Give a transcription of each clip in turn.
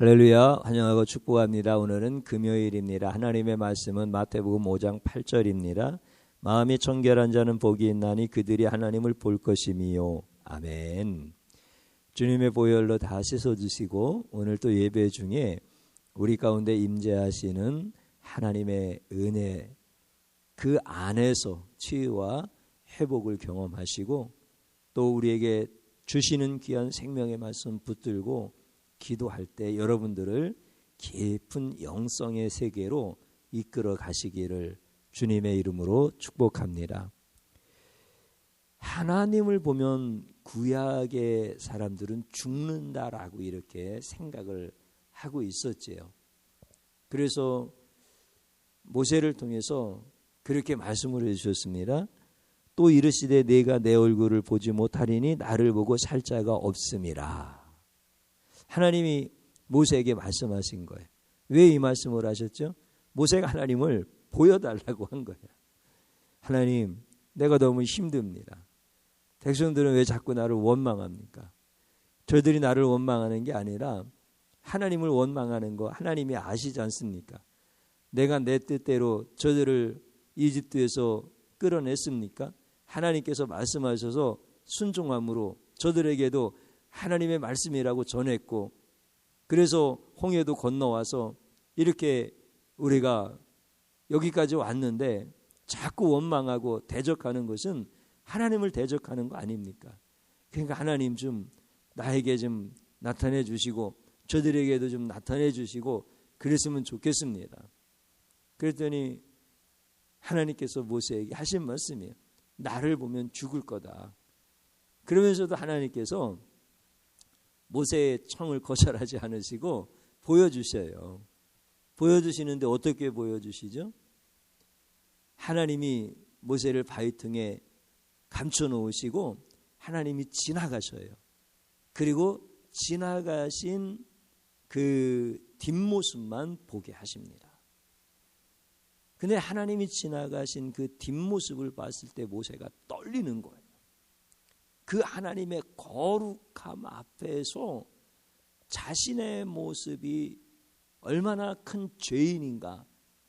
할렐루야, 환영하고 축복합니다. 오늘은 금요일입니다. 하나님의 말씀은 마태복음 5장 8절입니다. 마음이 청결한 자는 복이 있나니 그들이 하나님을 볼 것이미요. 아멘. 주님의 보혈로 다 씻어주시고 오늘 또 예배 중에 우리 가운데 임재하시는 하나님의 은혜, 그 안에서 치유와 회복을 경험하시고 또 우리에게 주시는 귀한 생명의 말씀 붙들고 기도할 때 여러분들을 깊은 영성의 세계로 이끌어 가시기를 주님의 이름으로 축복합니다. 하나님을 보면 구약의 사람들은 죽는다라고 이렇게 생각을 하고 있었지요. 그래서 모세를 통해서 그렇게 말씀을 해주셨습니다. 또 이르시되 내가 내 얼굴을 보지 못하리니 나를 보고 살 자가 없음이라. 하나님이 모세에게 말씀하신 거예요. 왜 이 말씀을 하셨죠? 모세가 하나님을 보여달라고 한 거예요. 하나님, 내가 너무 힘듭니다. 백성들은 왜 자꾸 나를 원망합니까? 저들이 나를 원망하는 게 아니라 하나님을 원망하는 거 하나님이 아시지 않습니까? 내가 내 뜻대로 저들을 이집트에서 끌어냈습니까? 하나님께서 말씀하셔서 순종함으로 저들에게도 하나님의 말씀이라고 전했고, 그래서 홍해도 건너와서 이렇게 우리가 여기까지 왔는데 자꾸 원망하고 대적하는 것은 하나님을 대적하는 거 아닙니까? 그러니까 하나님 좀 나에게 좀 나타내 주시고 저들에게도 좀 나타내 주시고 그랬으면 좋겠습니다. 그랬더니 하나님께서 모세에게 하신 말씀이에요. 나를 보면 죽을 거다. 그러면서도 하나님께서 모세의 청을 거절하지 않으시고 보여주셔요. 보여주시는데 어떻게 보여주시죠? 하나님이 모세를 바위등에 감춰놓으시고 하나님이 지나가셔요. 그리고 지나가신 그 뒷모습만 보게 하십니다. 근데 하나님이 지나가신 그 뒷모습을 봤을 때 모세가 떨리는 거예요. 그 하나님의 거룩함 앞에서 자신의 모습이 얼마나 큰 죄인인가,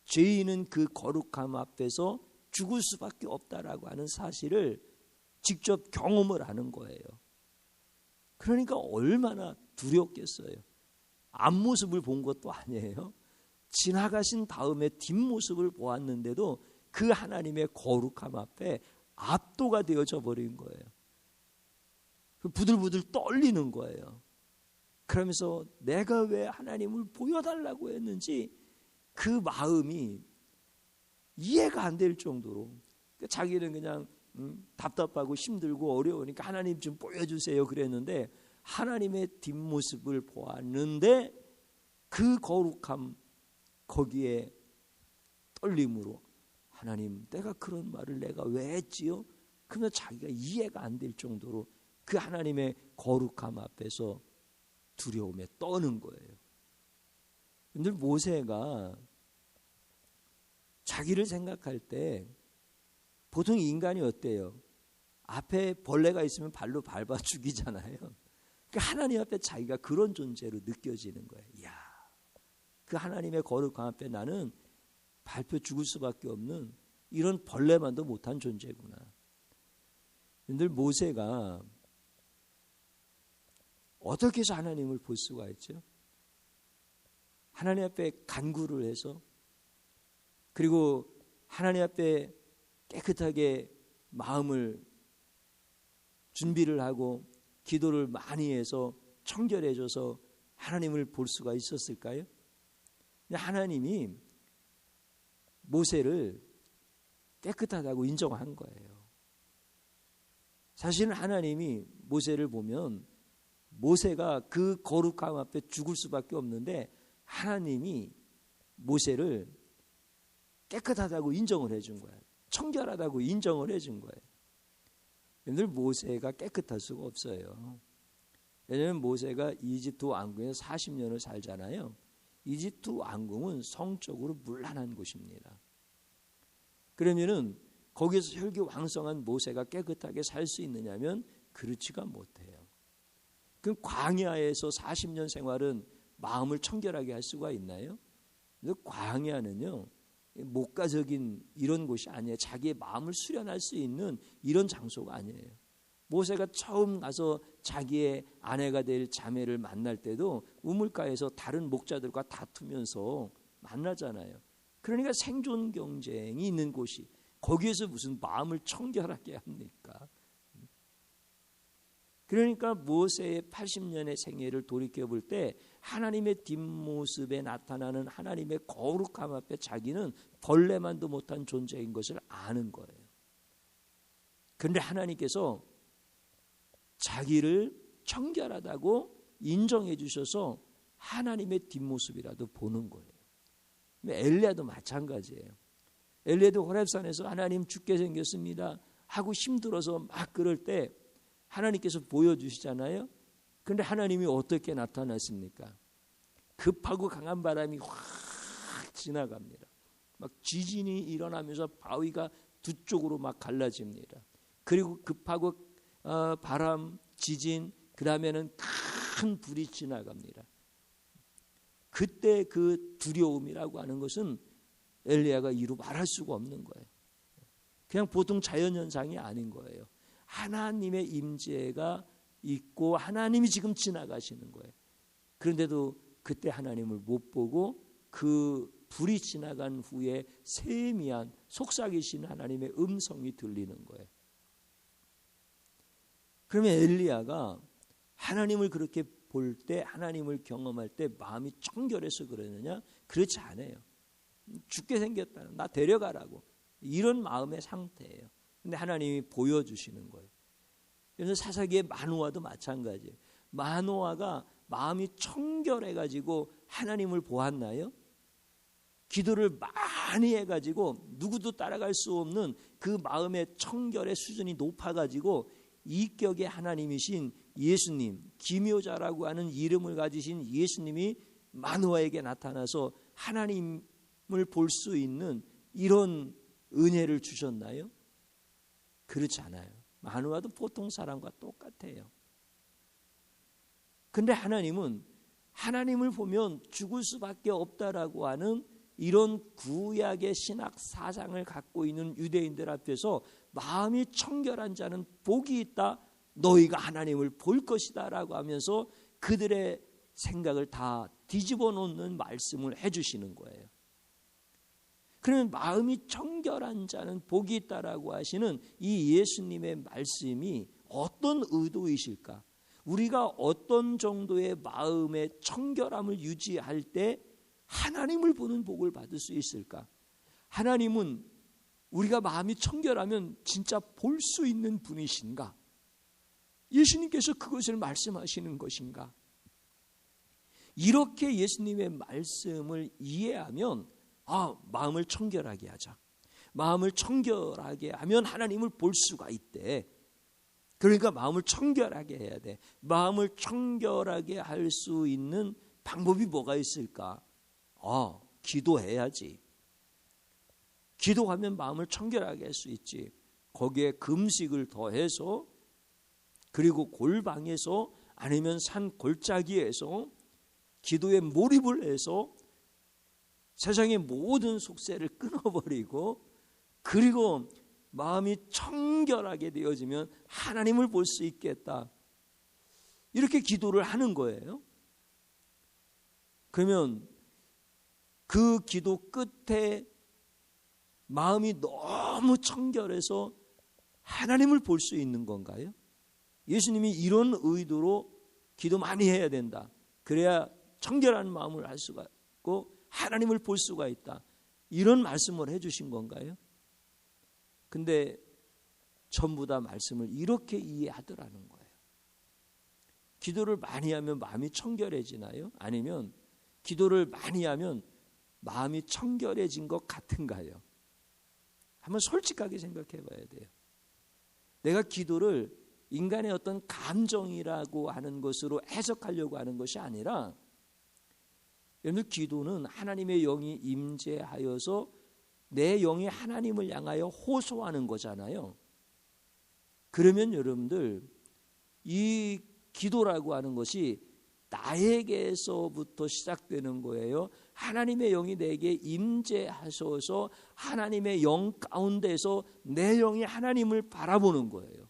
죄인은 그 거룩함 앞에서 죽을 수밖에 없다라고 하는 사실을 직접 경험을 하는 거예요. 그러니까 얼마나 두렵겠어요. 앞모습을 본 것도 아니에요. 지나가신 다음에 뒷모습을 보았는데도 그 하나님의 거룩함 앞에 압도가 되어져 버린 거예요. 부들부들 떨리는 거예요. 그러면서 내가 왜 하나님을 보여달라고 했는지 그 마음이 이해가 안 될 정도로, 자기는 그냥 답답하고 힘들고 어려우니까 하나님 좀 보여주세요 그랬는데 하나님의 뒷모습을 보았는데 그 거룩함 거기에 떨림으로 하나님, 내가 그런 말을 내가 왜 했지요? 그러면 자기가 이해가 안 될 정도로 그 하나님의 거룩함 앞에서 두려움에 떠는 거예요. 근데 모세가 자기를 생각할 때 보통 인간이 어때요? 앞에 벌레가 있으면 발로 밟아 죽이잖아요. 그러니까 하나님 앞에 자기가 그런 존재로 느껴지는 거예요. 이야, 그 하나님의 거룩함 앞에 나는 밟혀 죽을 수밖에 없는 이런 벌레만도 못한 존재구나. 근데 모세가 어떻게 해서 하나님을 볼 수가 있죠? 하나님 앞에 간구를 해서, 그리고 하나님 앞에 깨끗하게 마음을 준비를 하고 기도를 많이 해서 청결해져서 하나님을 볼 수가 있었을까요? 하나님이 모세를 깨끗하다고 인정한 거예요. 사실은 하나님이 모세를 보면 모세가 그 거룩함 앞에 죽을 수밖에 없는데 하나님이 모세를 깨끗하다고 인정을 해준 거예요. 청결하다고 인정을 해준 거예요. 근데 모세가 깨끗할 수가 없어요. 왜냐하면 모세가 이집트 왕궁에서 40년을 살잖아요. 이집트 왕궁은 성적으로 문란한 곳입니다. 그러면은 거기서 혈기왕성한 모세가 깨끗하게 살 수 있느냐면 그렇지가 못해요. 그 광야에서 40년 생활은 마음을 청결하게 할 수가 있나요? 광야는요, 목가적인 이런 곳이 아니에요. 자기의 마음을 수련할 수 있는 이런 장소가 아니에요. 모세가 처음 가서 자기의 아내가 될 자매를 만날 때도 우물가에서 다른 목자들과 다투면서 만나잖아요. 그러니까 생존 경쟁이 있는 곳이, 거기에서 무슨 마음을 청결하게 합니까? 그러니까 모세의 80년의 생애를 돌이켜볼 때 하나님의 뒷모습에 나타나는 하나님의 거룩함 앞에 자기는 벌레만도 못한 존재인 것을 아는 거예요. 그런데 하나님께서 자기를 청결하다고 인정해 주셔서 하나님의 뒷모습이라도 보는 거예요. 엘리야도 마찬가지예요. 엘리야도 호렙산에서 하나님 죽게 생겼습니다 하고 힘들어서 막 그럴 때 하나님께서 보여주시잖아요. 그런데 하나님이 어떻게 나타났습니까? 급하고 강한 바람이 확 지나갑니다. 막 지진이 일어나면서 바위가 두 쪽으로 막 갈라집니다. 그리고 급하고 바람, 지진, 그 다음에는 큰 불이 지나갑니다. 그때 그 두려움이라고 하는 것은 엘리야가 이루 말할 수가 없는 거예요. 그냥 보통 자연현상이 아닌 거예요. 하나님의 임재가 있고 하나님이 지금 지나가시는 거예요. 그런데도 그때 하나님을 못 보고 그 불이 지나간 후에 세미한 속삭이신 하나님의 음성이 들리는 거예요. 그러면 엘리야가 하나님을 그렇게 볼 때, 하나님을 경험할 때 마음이 청결해서 그러느냐? 그렇지 않아요. 죽게 생겼다, 나 데려가라고, 이런 마음의 상태예요. 근데 하나님이 보여주시는 거예요. 그래서 사사기의 마노아도 마찬가지예요. 마노아가 마음이 청결해가지고 하나님을 보았나요? 기도를 많이 해가지고 누구도 따라갈 수 없는 그 마음의 청결의 수준이 높아가지고 이격의 하나님이신 예수님, 기묘자라고 하는 이름을 가지신 예수님이 마노아에게 나타나서 하나님을 볼 수 있는 이런 은혜를 주셨나요? 그렇지 않아요. 마노아도 보통 사람과 똑같아요. 근데 하나님은 하나님을 보면 죽을 수밖에 없다라고 하는 이런 구약의 신학 사상을 갖고 있는 유대인들 앞에서 마음이 청결한 자는 복이 있다, 너희가 하나님을 볼 것이다 라고 하면서 그들의 생각을 다 뒤집어 놓는 말씀을 해주시는 거예요. 그러면 마음이 청결한 자는 복이 있다라고 하시는 이 예수님의 말씀이 어떤 의도이실까? 우리가 어떤 정도의 마음의 청결함을 유지할 때 하나님을 보는 복을 받을 수 있을까? 하나님은 우리가 마음이 청결하면 진짜 볼 수 있는 분이신가? 예수님께서 그것을 말씀하시는 것인가? 이렇게 예수님의 말씀을 이해하면 마음을 청결하게 하자. 마음을 청결하게 하면 하나님을 볼 수가 있대. 그러니까 마음을 청결하게 해야 돼. 마음을 청결하게 할 수 있는 방법이 뭐가 있을까? 기도해야지. 기도하면 마음을 청결하게 할 수 있지. 거기에 금식을 더해서, 그리고 골방에서 아니면 산 골짜기에서 기도에 몰입을 해서 세상의 모든 속세를 끊어버리고, 그리고 마음이 청결하게 되어지면 하나님을 볼 수 있겠다. 이렇게 기도를 하는 거예요. 그러면 그 기도 끝에 마음이 너무 청결해서 하나님을 볼 수 있는 건가요? 예수님이 이런 의도로 기도 많이 해야 된다, 그래야 청결한 마음을 할 수가 있고 하나님을 볼 수가 있다, 이런 말씀을 해주신 건가요? 근데 전부 다 말씀을 이렇게 이해하더라는 거예요. 기도를 많이 하면 마음이 청결해지나요? 아니면 기도를 많이 하면 마음이 청결해진 것 같은가요? 한번 솔직하게 생각해 봐야 돼요. 내가 기도를 인간의 어떤 감정이라고 하는 것으로 해석하려고 하는 것이 아니라, 여러분, 기도는 하나님의 영이 임재하여서 내 영이 하나님을 향하여 호소하는 거잖아요. 그러면 여러분들, 이 기도라고 하는 것이 나에게서부터 시작되는 거예요. 하나님의 영이 내게 임재하셔서 하나님의 영 가운데서 내 영이 하나님을 바라보는 거예요.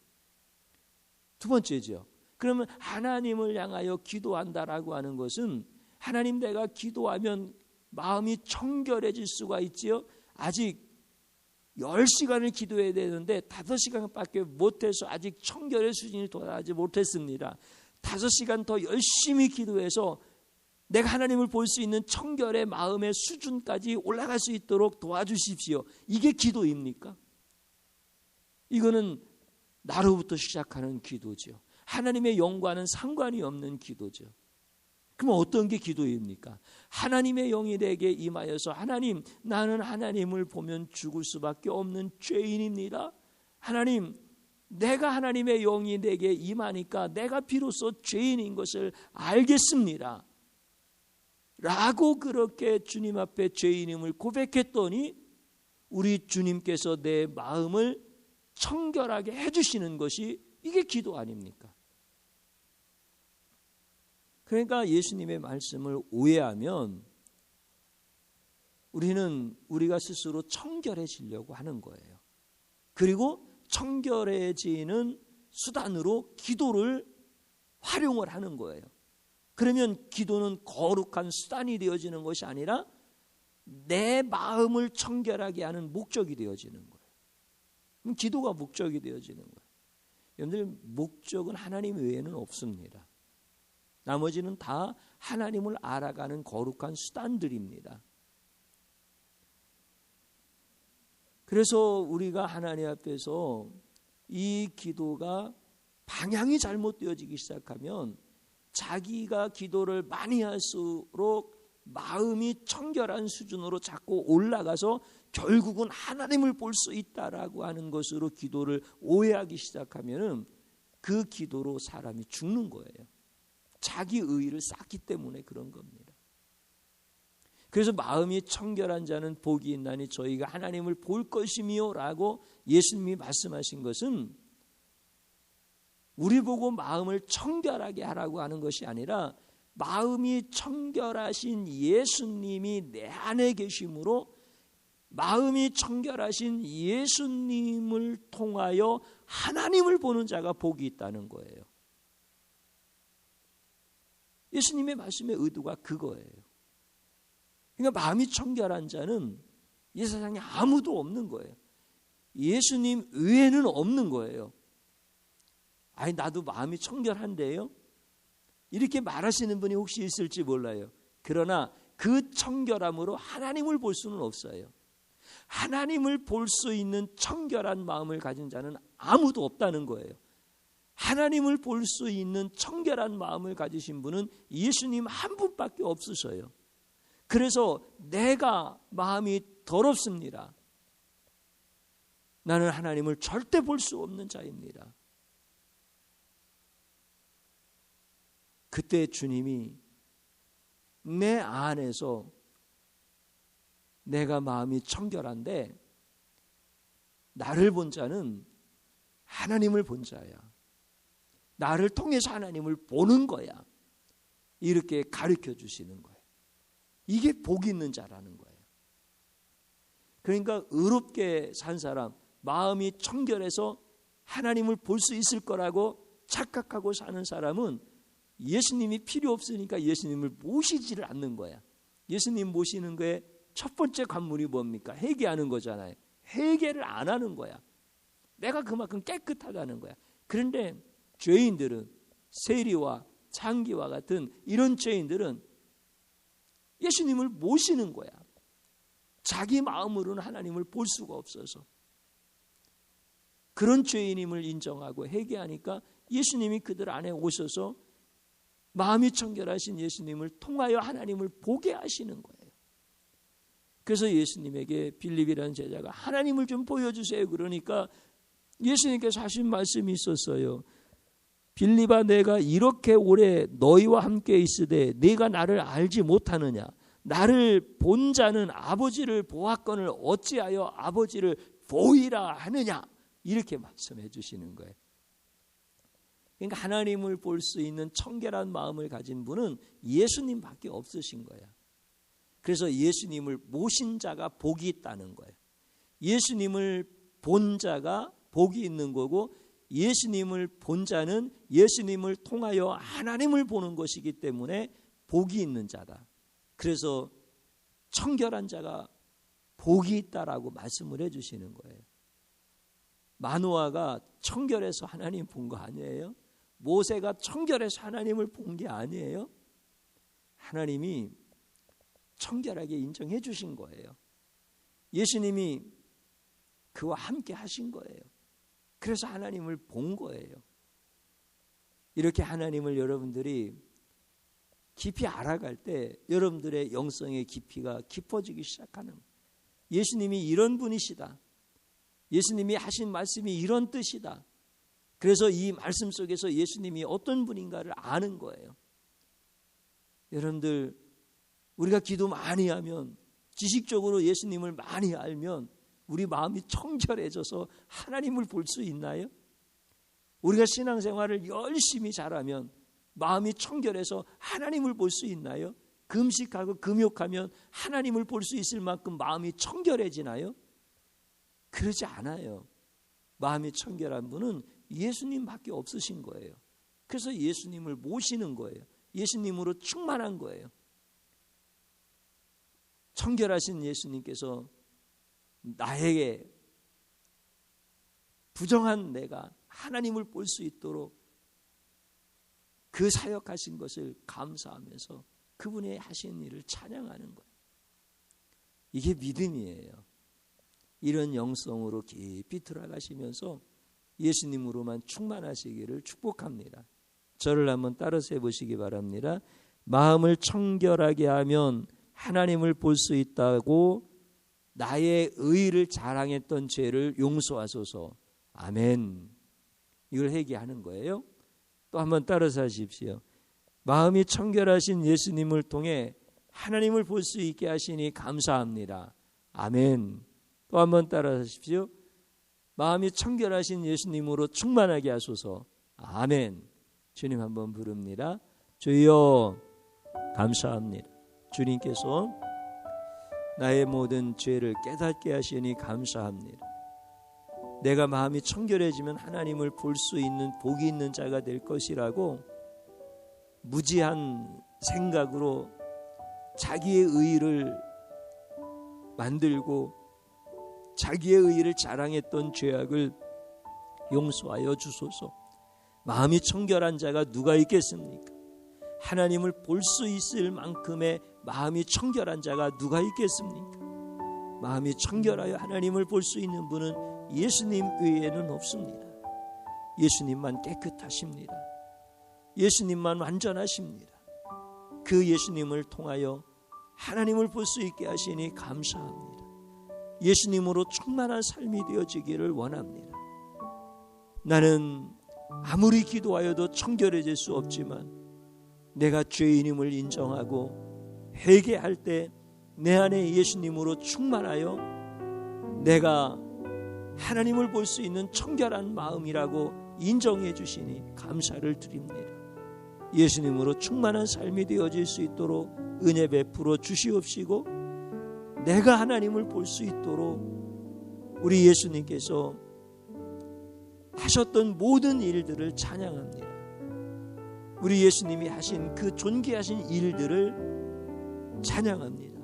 두 번째죠. 그러면 하나님을 향하여 기도한다라고 하는 것은 하나님, 내가 기도하면 마음이 청결해질 수가 있지요. 아직 10시간을 기도해야 되는데 5시간밖에 못해서 아직 청결의 수준이 도달하지 못했습니다. 5시간 더 열심히 기도해서 내가 하나님을 볼 수 있는 청결의 마음의 수준까지 올라갈 수 있도록 도와주십시오. 이게 기도입니까? 이거는 나로부터 시작하는 기도죠. 하나님의 영과는 상관이 없는 기도죠. 그럼 어떤 게 기도입니까? 하나님의 영이 내게 임하여서 하나님, 나는 하나님을 보면 죽을 수밖에 없는 죄인입니다. 하나님, 내가 하나님의 영이 내게 임하니까 내가 비로소 죄인인 것을 알겠습니다. 라고 그렇게 주님 앞에 죄인임을 고백했더니 우리 주님께서 내 마음을 청결하게 해주시는 것이 이게 기도 아닙니까? 그러니까 예수님의 말씀을 오해하면 우리는 우리가 스스로 청결해지려고 하는 거예요. 그리고 청결해지는 수단으로 기도를 활용을 하는 거예요. 그러면 기도는 거룩한 수단이 되어지는 것이 아니라 내 마음을 청결하게 하는 목적이 되어지는 거예요. 그럼 기도가 목적이 되어지는 거예요. 여러분들, 목적은 하나님 외에는 없습니다. 나머지는 다 하나님을 알아가는 거룩한 수단들입니다. 그래서 우리가 하나님 앞에서 이 기도가 방향이 잘못되어지기 시작하면 자기가 기도를 많이 할수록 마음이 청결한 수준으로 자꾸 올라가서 결국은 하나님을 볼 수 있다라고 하는 것으로 기도를 오해하기 시작하면 그 기도로 사람이 죽는 거예요. 자기 의의를 쌓기 때문에 그런 겁니다. 그래서 마음이 청결한 자는 복이 있나니 저희가 하나님을 볼 것이며 라고 예수님이 말씀하신 것은 우리 보고 마음을 청결하게 하라고 하는 것이 아니라 마음이 청결하신 예수님이 내 안에 계심으로 마음이 청결하신 예수님을 통하여 하나님을 보는 자가 복이 있다는 거예요. 예수님의 말씀의 의도가 그거예요. 그러니까 마음이 청결한 자는 이 세상에 아무도 없는 거예요. 예수님 외에는 없는 거예요. 아니, 나도 마음이 청결한데요? 이렇게 말하시는 분이 혹시 있을지 몰라요. 그러나 그 청결함으로 하나님을 볼 수는 없어요. 하나님을 볼 수 있는 청결한 마음을 가진 자는 아무도 없다는 거예요. 하나님을 볼 수 있는 청결한 마음을 가지신 분은 예수님 한 분밖에 없으셔요. 그래서 내가 마음이 더럽습니다. 나는 하나님을 절대 볼 수 없는 자입니다. 그때 주님이 내 안에서 내가 마음이 청결한데 나를 본 자는 하나님을 본 자야. 나를 통해서 하나님을 보는 거야. 이렇게 가르쳐 주시는 거예요. 이게 복 있는 자라는 거예요. 그러니까 의롭게 산 사람, 마음이 청결해서 하나님을 볼 수 있을 거라고 착각하고 사는 사람은 예수님이 필요 없으니까 예수님을 모시지를 않는 거야. 예수님 모시는 거에 첫 번째 관문이 뭡니까? 회개하는 거잖아요. 회개를 안 하는 거야. 내가 그만큼 깨끗하다는 거야. 그런데 죄인들은, 세리와 창기와 같은 이런 죄인들은 예수님을 모시는 거야. 자기 마음으로는 하나님을 볼 수가 없어서. 그런 죄인임을 인정하고 회개하니까 예수님이 그들 안에 오셔서 마음이 청결하신 예수님을 통하여 하나님을 보게 하시는 거예요. 그래서 예수님에게 빌립이라는 제자가 하나님을 좀 보여주세요. 그러니까 예수님께서 하신 말씀이 있었어요. 빌립아, 내가 이렇게 오래 너희와 함께 있으되 네가 나를 알지 못하느냐? 나를 본 자는 아버지를 보았거늘 어찌하여 아버지를 보이라 하느냐? 이렇게 말씀해 주시는 거예요. 그러니까 하나님을 볼 수 있는 청결한 마음을 가진 분은 예수님밖에 없으신 거야. 그래서 예수님을 모신 자가 복이 있다는 거예요. 예수님을 본 자가 복이 있는 거고, 예수님을 본 자는 예수님을 통하여 하나님을 보는 것이기 때문에 복이 있는 자다. 그래서 청결한 자가 복이 있다라고 말씀을 해주시는 거예요. 마노아가 청결해서 하나님 본 거 아니에요? 모세가 청결해서 하나님을 본 게 아니에요? 하나님이 청결하게 인정해 주신 거예요. 예수님이 그와 함께 하신 거예요. 그래서 하나님을 본 거예요. 이렇게 하나님을 여러분들이 깊이 알아갈 때 여러분들의 영성의 깊이가 깊어지기 시작하는 거예요. 예수님이 이런 분이시다. 예수님이 하신 말씀이 이런 뜻이다. 그래서 이 말씀 속에서 예수님이 어떤 분인가를 아는 거예요. 여러분들, 우리가 기도 많이 하면, 지식적으로 예수님을 많이 알면 우리 마음이 청결해져서 하나님을 볼 수 있나요? 우리가 신앙생활을 열심히 잘하면 마음이 청결해서 하나님을 볼 수 있나요? 금식하고 금욕하면 하나님을 볼 수 있을 만큼 마음이 청결해지나요? 그러지 않아요. 마음이 청결한 분은 예수님밖에 없으신 거예요. 그래서 예수님을 모시는 거예요. 예수님으로 충만한 거예요. 청결하신 예수님께서 나에게 부정한 내가 하나님을 볼 수 있도록 그 사역하신 것을 감사하면서 그분의 하신 일을 찬양하는 거예요. 이게 믿음이에요. 이런 영성으로 깊이 들어가시면서 예수님으로만 충만하시기를 축복합니다. 저를 한번 따라서 해보시기 바랍니다. 마음을 청결하게 하면 하나님을 볼 수 있다고 나의 의의를 자랑했던 죄를 용서하소서. 아멘. 이걸 회개하는 거예요. 또 한번 따라서 하십시오. 마음이 청결하신 예수님을 통해 하나님을 볼 수 있게 하시니 감사합니다. 아멘. 또 한번 따라서 하십시오. 마음이 청결하신 예수님으로 충만하게 하소서. 아멘. 주님 한번 부릅니다. 주여 감사합니다. 주님께서 나의 모든 죄를 깨닫게 하시니 감사합니다. 내가 마음이 청결해지면 하나님을 볼 수 있는 복이 있는 자가 될 것이라고 무지한 생각으로 자기의 의의를 만들고 자기의 의의를 자랑했던 죄악을 용서하여 주소서. 마음이 청결한 자가 누가 있겠습니까? 하나님을 볼 수 있을 만큼의 마음이 청결한 자가 누가 있겠습니까? 마음이 청결하여 하나님을 볼 수 있는 분은 예수님 외에는 없습니다. 예수님만 깨끗하십니다. 예수님만 완전하십니다. 그 예수님을 통하여 하나님을 볼 수 있게 하시니 감사합니다. 예수님으로 충만한 삶이 되어지기를 원합니다. 나는 아무리 기도하여도 청결해질 수 없지만 내가 죄인임을 인정하고 회개할 때 내 안에 예수님으로 충만하여 내가 하나님을 볼 수 있는 청결한 마음이라고 인정해 주시니 감사를 드립니다. 예수님으로 충만한 삶이 되어질 수 있도록 은혜 베풀어 주시옵시고 내가 하나님을 볼 수 있도록 우리 예수님께서 하셨던 모든 일들을 찬양합니다. 우리 예수님이 하신 그 존귀하신 일들을 찬양합니다.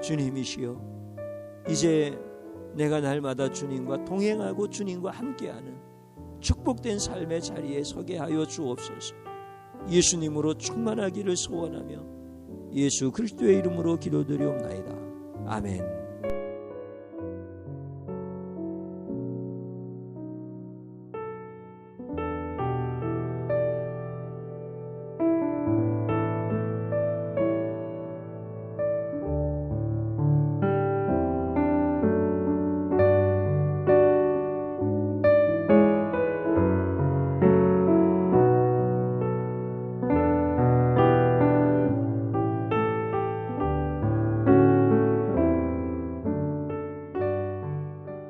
주님이시여, 이제 내가 날마다 주님과 동행하고 주님과 함께하는 축복된 삶의 자리에 서게 하여 주옵소서. 예수님으로 충만하기를 소원하며 예수 그리스도의 이름으로 기도드리옵나이다. 아멘.